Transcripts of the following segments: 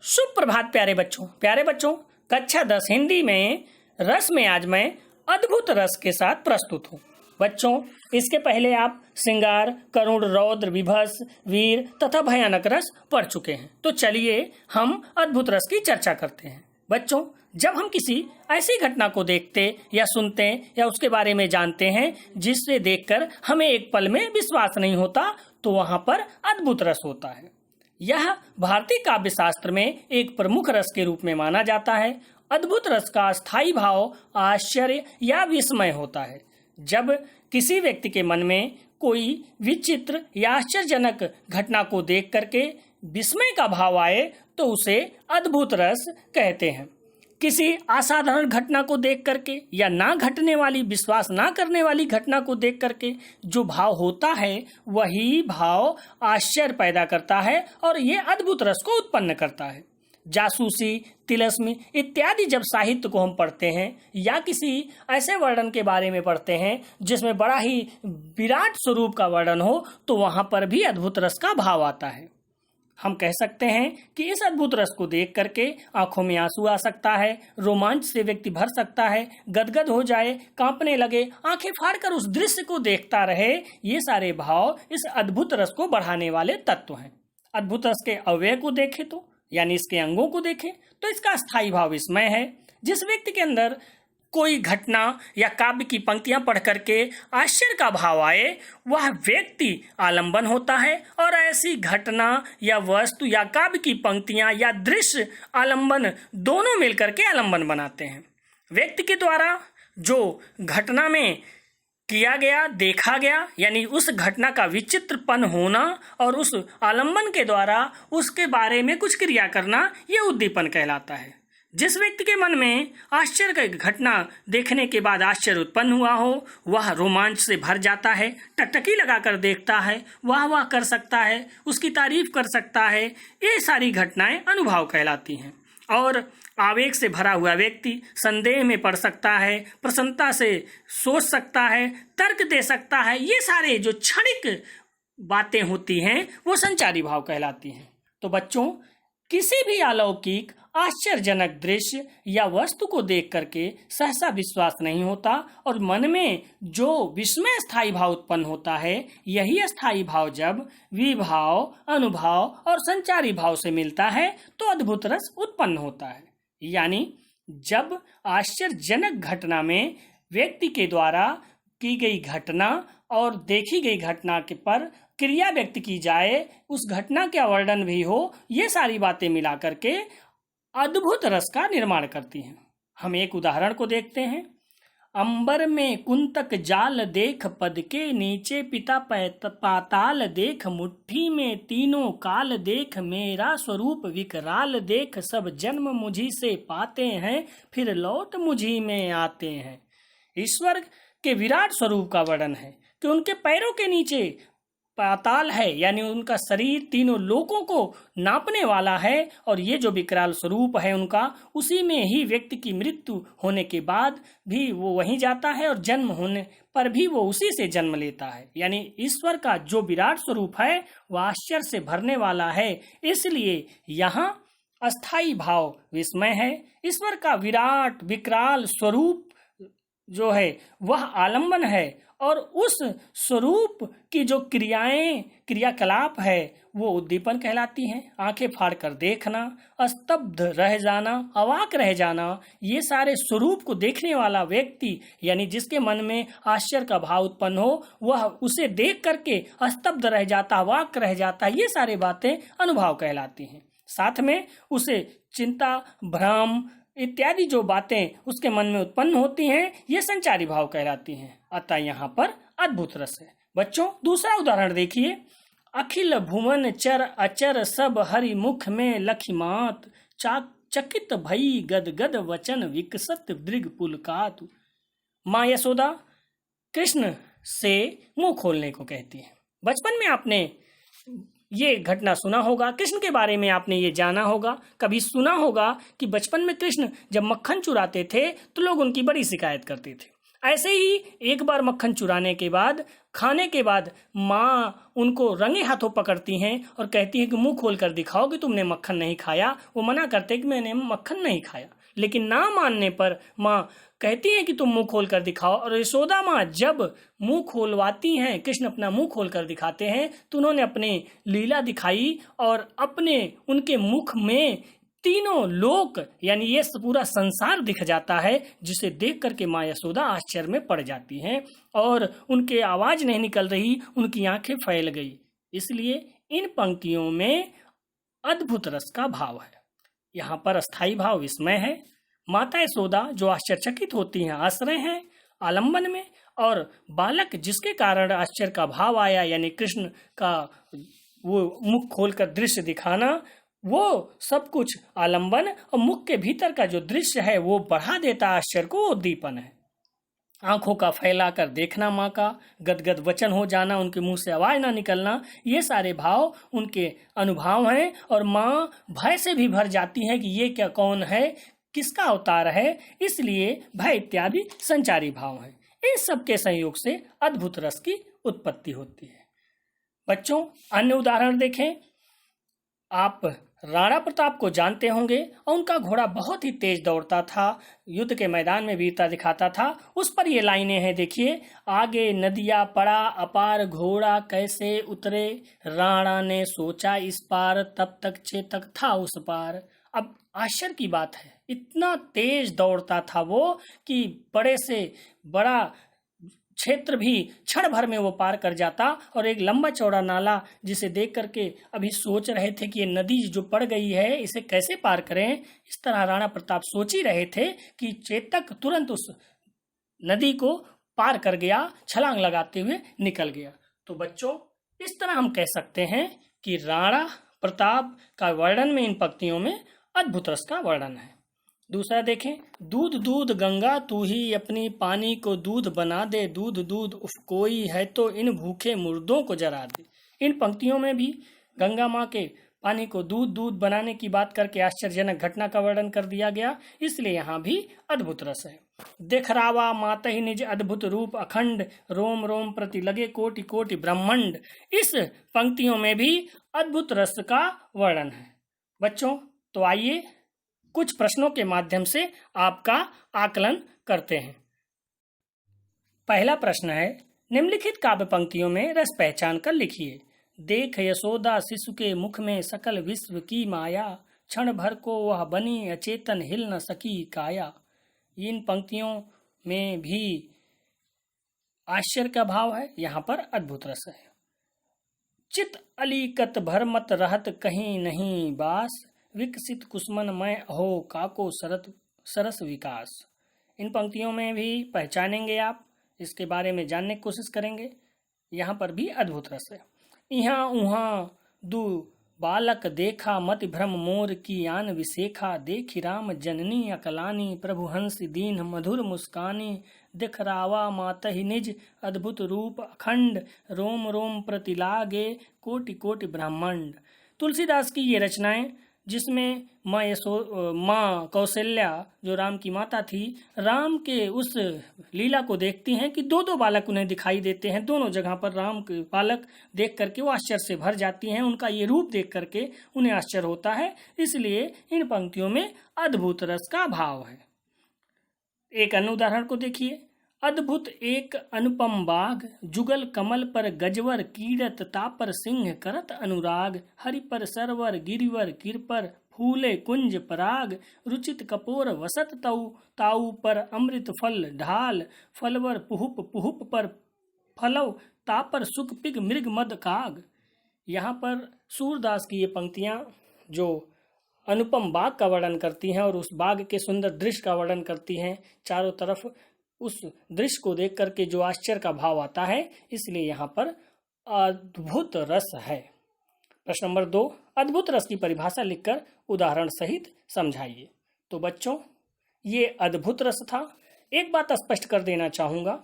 सुप्रभात प्यारे बच्चों कक्षा 10 हिंदी में रस में आज मैं अद्भुत रस के साथ प्रस्तुत हूँ। बच्चों, इसके पहले आप श्रृंगार, करुण, रौद्र, विभत्स, वीर तथा भयानक रस पढ़ चुके हैं। तो चलिए हम अद्भुत रस की चर्चा करते हैं। बच्चों, जब हम किसी ऐसी घटना को देखते या सुनते या उसके बारे में जानते हैं जिससे देखकर हमें एक पल में विश्वास नहीं होता, तो वहाँ पर अद्भुत रस होता है। यह भारतीय काव्य शास्त्र में एक प्रमुख रस के रूप में माना जाता है। अद्भुत रस का स्थायी भाव आश्चर्य या विस्मय होता है। जब किसी व्यक्ति के मन में कोई विचित्र या आश्चर्यजनक घटना को देख करके विस्मय का भाव आए तो उसे अद्भुत रस कहते हैं। किसी असाधारण घटना को देख करके या ना घटने वाली, विश्वास ना करने वाली घटना को देख करके जो भाव होता है वही भाव आश्चर्य पैदा करता है और ये अद्भुत रस को उत्पन्न करता है। जासूसी, तिलिस्मी इत्यादि जब साहित्य को हम पढ़ते हैं या किसी ऐसे वर्णन के बारे में पढ़ते हैं जिसमें बड़ा ही विराट स्वरूप का वर्णन हो, तो वहां पर भी अद्भुत रस का भाव आता है। हम कह सकते हैं कि इस अद्भुत रस को देख करके आंखों में आंसू आ सकता है, रोमांच से व्यक्ति भर सकता है, गदगद हो जाए, कांपने लगे, आंखें फाड़कर उस दृश्य को देखता रहे। ये सारे भाव इस अद्भुत रस को बढ़ाने वाले तत्व हैं। अद्भुत रस के अवयव को देखें तो यानी इसके अंगों को देखें तो इसका स्थायी भाव विस्मय है। जिस व्यक्ति के अंदर कोई घटना या काव्य की पंक्तियां पढ़ करके आश्चर्य का भाव आए, वह व्यक्ति आलंबन होता है और ऐसी घटना या वस्तु या काव्य की पंक्तियां या दृश्य आलंबन दोनों मिलकर के आलंबन बनाते हैं। व्यक्ति के द्वारा जो घटना में किया गया, देखा गया, यानी उस घटना का विचित्रपन होना और उस आलंबन के द्वारा उसके बारे में कुछ क्रिया करना, यह उद्दीपन कहलाता है। जिस व्यक्ति के मन में आश्चर्य की घटना देखने के बाद आश्चर्य उत्पन्न हुआ हो, वह रोमांच से भर जाता है, टकटकी लगाकर देखता है, वाह वाह कर सकता है, उसकी तारीफ कर सकता है। ये सारी घटनाएं अनुभव कहलाती हैं। और आवेग से भरा हुआ व्यक्ति संदेह में पड़ सकता है, प्रसन्नता से सोच सकता है, तर्क दे सकता है। ये सारे जो क्षणिक बातें होती हैं वो संचारी भाव कहलाती हैं। तो बच्चों, किसी भी अलौकिक आश्चर्यजनक दृश्य या वस्तु को देख करके सहसा विश्वास नहीं होता और मन में जो विस्मय स्थायी भाव उत्पन्न होता है, यही स्थायी भाव जब विभाव, अनुभाव और संचारी भाव से मिलता है तो अद्भुत रस उत्पन्न होता है। यानी जब आश्चर्यजनक घटना में व्यक्ति के द्वारा की गई घटना और देखी गई घटना के पर क्रिया व्यक्त की जाए, उस घटना का वर्णन भी हो, ये सारी बातें मिला करके अद्भुत रस का निर्माण करती हैं। हम एक उदाहरण को देखते हैं। अंबर में कुंतक जाल देख, पद के नीचे पिता पाताल देख, मुट्ठी में तीनों काल देख, मेरा स्वरूप विकराल देख, सब जन्म मुझी से पाते हैं, फिर लौट मुझी में आते हैं। ईश्वर के विराट स्वरूप का वर्णन है कि उनके पैरों के नीचे पाताल है, यानी उनका शरीर तीनों लोकों को नापने वाला है और ये जो विकराल स्वरूप है उनका, उसी में ही व्यक्ति की मृत्यु होने के बाद भी वो वहीं जाता है और जन्म होने पर भी वो उसी से जन्म लेता है। यानी ईश्वर का जो विराट स्वरूप है वह आश्चर्य से भरने वाला है, इसलिए यहाँ अस्थाई भाव विस्मय है। ईश्वर का विराट विकराल स्वरूप जो है वह आलंबन है और उस स्वरूप की जो क्रियाकलाप है वो उद्दीपन कहलाती हैं। आंखें फाड़कर देखना, स्तब्ध रह जाना, अवाक रह जाना, ये सारे स्वरूप को देखने वाला व्यक्ति यानी जिसके मन में आश्चर्य का भाव उत्पन्न हो, वह उसे देख करके स्तब्ध रह जाता, अवाक रह जाता, ये सारी बातें अनुभव कहलाती हैं। साथ में उसे चिंता, भ्रम इत्यादि जो बातें उसके मन में उत्पन्न होती हैं, ये संचारी भाव कहलाती हैं। अतः यहाँ पर अद्भुत रस है। बच्चों, दूसरा उदाहरण देखिए। अखिल भुवन चर अचर सब हरि मुख में लखिमात, चकित भई गद गद वचन विकसत दृग पुलकातु। माँ यशोदा कृष्ण से मुंह खोलने को कहती है। बचपन में आपने ये घटना सुना होगा, कृष्ण के बारे में आपने ये जाना होगा, कभी सुना होगा कि बचपन में कृष्ण जब मक्खन चुराते थे तो लोग उनकी बड़ी शिकायत करते थे। ऐसे ही एक बार मक्खन चुराने के बाद, खाने के बाद माँ उनको रंगे हाथों पकड़ती हैं और कहती है कि मुंह खोल कर दिखाओ कि तुमने मक्खन नहीं खाया। वो मना करते कि मैंने मक्खन नहीं खाया, लेकिन ना मानने पर माँ कहती हैं कि तुम मुंह खोल कर दिखाओ। और यशोदा माँ जब मुंह खोलवाती हैं, कृष्ण अपना मुंह खोल कर दिखाते हैं, तो उन्होंने अपने लीला दिखाई और अपने उनके मुख में तीनों लोक यानी ये पूरा संसार दिख जाता है, जिसे देख करके माँ यशोदा आश्चर्य में पड़ जाती हैं और उनके आवाज नहीं निकल रही, उनकी आंखें फैल गई। इसलिए इन पंक्तियों में अद्भुत रस का भाव है। यहाँ पर अस्थाई भाव विस्मय है। माता यशोदा जो आश्चर्यचकित होती हैं, आश्रय हैं आलंबन में, और बालक जिसके कारण आश्चर्य का भाव आया यानी कृष्ण का वो मुख खोलकर दृश्य दिखाना, वो सब कुछ आलंबन और मुख के भीतर का जो दृश्य है वो बढ़ा देता आश्चर्य को, उद्दीपन है। आंखों का फैलाकर देखना माँ का, गदगद वचन हो जाना, उनके मुंह से आवाज ना निकलना, ये सारे भाव उनके अनुभव हैं। और माँ भय से भी भर जाती है कि ये क्या, कौन है, किसका अवतार है, इसलिए भय इत्यादि संचारी भाव हैं। इन सब के संयोग से अद्भुत रस की उत्पत्ति होती है। बच्चों, अन्य उदाहरण देखें। आप राणा प्रताप को जानते होंगे और उनका घोड़ा बहुत ही तेज दौड़ता था, युद्ध के मैदान में वीरता दिखाता था। उस पर ये लाइनें हैं, देखिए। आगे नदिया पड़ा अपार, घोड़ा कैसे उतरे, राणा ने सोचा इस पार, तब तक चेतक था उस पार। अब आश्चर्य की बात है, इतना तेज दौड़ता था वो कि बड़े से बड़ा क्षेत्र भी क्षण भर में वो पार कर जाता। और एक लंबा चौड़ा नाला जिसे देख करके अभी सोच रहे थे कि ये नदी जो पड़ गई है इसे कैसे पार करें, इस तरह राणा प्रताप सोच ही रहे थे कि चेतक तुरंत उस नदी को पार कर गया, छलांग लगाते हुए निकल गया। तो बच्चों, इस तरह हम कह सकते हैं कि राणा प्रताप का वर्णन में इन पंक्तियों में अद्भुत रस का वर्णन है। दूसरा देखें। दूध दूध गंगा तू ही अपनी, पानी को दूध बना दे, दूध दूध उफ कोई है तो इन भूखे मुर्दों को जरा दे। इन पंक्तियों में भी गंगा माँ के पानी को दूध दूध बनाने की बात करके आश्चर्यजनक घटना का वर्णन कर दिया गया, इसलिए यहाँ भी अद्भुत रस है। देखरावा माता ही निज अद्भुत रूप अखंड, रोम रोम प्रति लगे कोटि कोटि ब्रह्मांड। इस पंक्तियों में भी अद्भुत रस का वर्णन है। बच्चों, तो आइए कुछ प्रश्नों के माध्यम से आपका आकलन करते हैं। पहला प्रश्न है, निम्नलिखित काव्य पंक्तियों में रस पहचान कर लिखिए। देख यशोदा शिशु के मुख में सकल विश्व की माया, क्षण भर को वह बनी अचेतन हिल न सकी काया। इन पंक्तियों में भी आश्चर्य का भाव है, यहाँ पर अद्भुत रस है। चित अलीकत भरमत रहत कहीं नहीं बास, विकसित कुसुमन मैं अहो काको सरस विकास। इन पंक्तियों में भी पहचानेंगे आप, इसके बारे में जानने की कोशिश करेंगे। यहाँ पर भी अद्भुत रस है। यहाँ उहाँ दू बालक देखा, मति भ्रम मोर की आन विशेखा, देखी राम जननी अकलानी, प्रभु हंस दीन मधुर मुस्कानी, दिखरावा मातहि निज अद्भुत रूप अखंड, रोम रोम प्रति लागे कोटि कोटि ब्रह्मांड। तुलसीदास की ये रचनाएं, जिसमें माँ कौशल्या जो राम की माता थी, राम के उस लीला को देखती हैं कि दो दो बालक उन्हें दिखाई देते हैं। दोनों जगह पर राम के बालक देख करके वो आश्चर्य से भर जाती हैं, उनका ये रूप देख करके उन्हें आश्चर्य होता है, इसलिए इन पंक्तियों में अद्भुत रस का भाव है। एक अन्य उदाहरण को देखिए। अद्भुत एक अनुपम बाग, जुगल कमल पर गजवर कीरत, तापर सिंह करत अनुराग, हरि पर सरवर गिरिवर किरपर, फूले कुंज पराग, रुचित कपोर वसत तऊ, ताऊ पर अमृत फल ढाल, फलवर पुहुप पुहुप पर फलव, तापर सुख पिग मृग मद काग। यहाँ पर सूरदास की ये पंक्तियाँ जो अनुपम बाग का वर्णन करती हैं और उस बाग के सुंदर दृश्य का वर्णन करती हैं, चारों तरफ उस दृश्य को देख करके जो आश्चर्य का भाव आता है, इसलिए यहाँ पर अद्भुत रस है। प्रश्न नंबर 2, अद्भुत रस की परिभाषा लिखकर उदाहरण सहित समझाइए। तो बच्चों, ये अद्भुत रस था। एक बात स्पष्ट कर देना चाहूँगा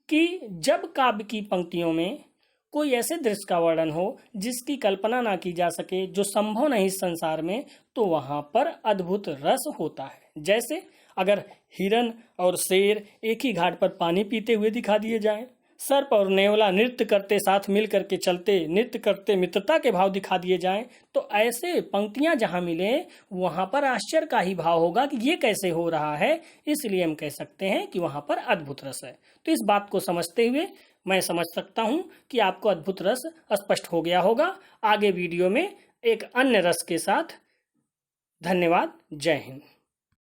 कि जब काव्य की पंक्तियों में कोई ऐसे दृश्य का वर्णन हो जिसकी कल्पना ना की जा सके, जो संभव नहीं इस संसार में, तो वहाँ पर अद्भुत रस होता है। जैसे अगर हिरन और शेर एक ही घाट पर पानी पीते हुए दिखा दिए जाएं, सर्प और नेवला नृत्य करते साथ मिल करके चलते, नृत्य करते मित्रता के भाव दिखा दिए जाएं, तो ऐसे पंक्तियां जहां मिले वहां पर आश्चर्य का ही भाव होगा कि ये कैसे हो रहा है। इसलिए हम कह सकते हैं कि वहां पर अद्भुत रस है। तो इस बात को समझते हुए मैं समझ सकता हूं कि आपको अद्भुत रस स्पष्ट हो गया होगा। आगे वीडियो में एक अन्य रस के साथ। धन्यवाद। जय हिंद।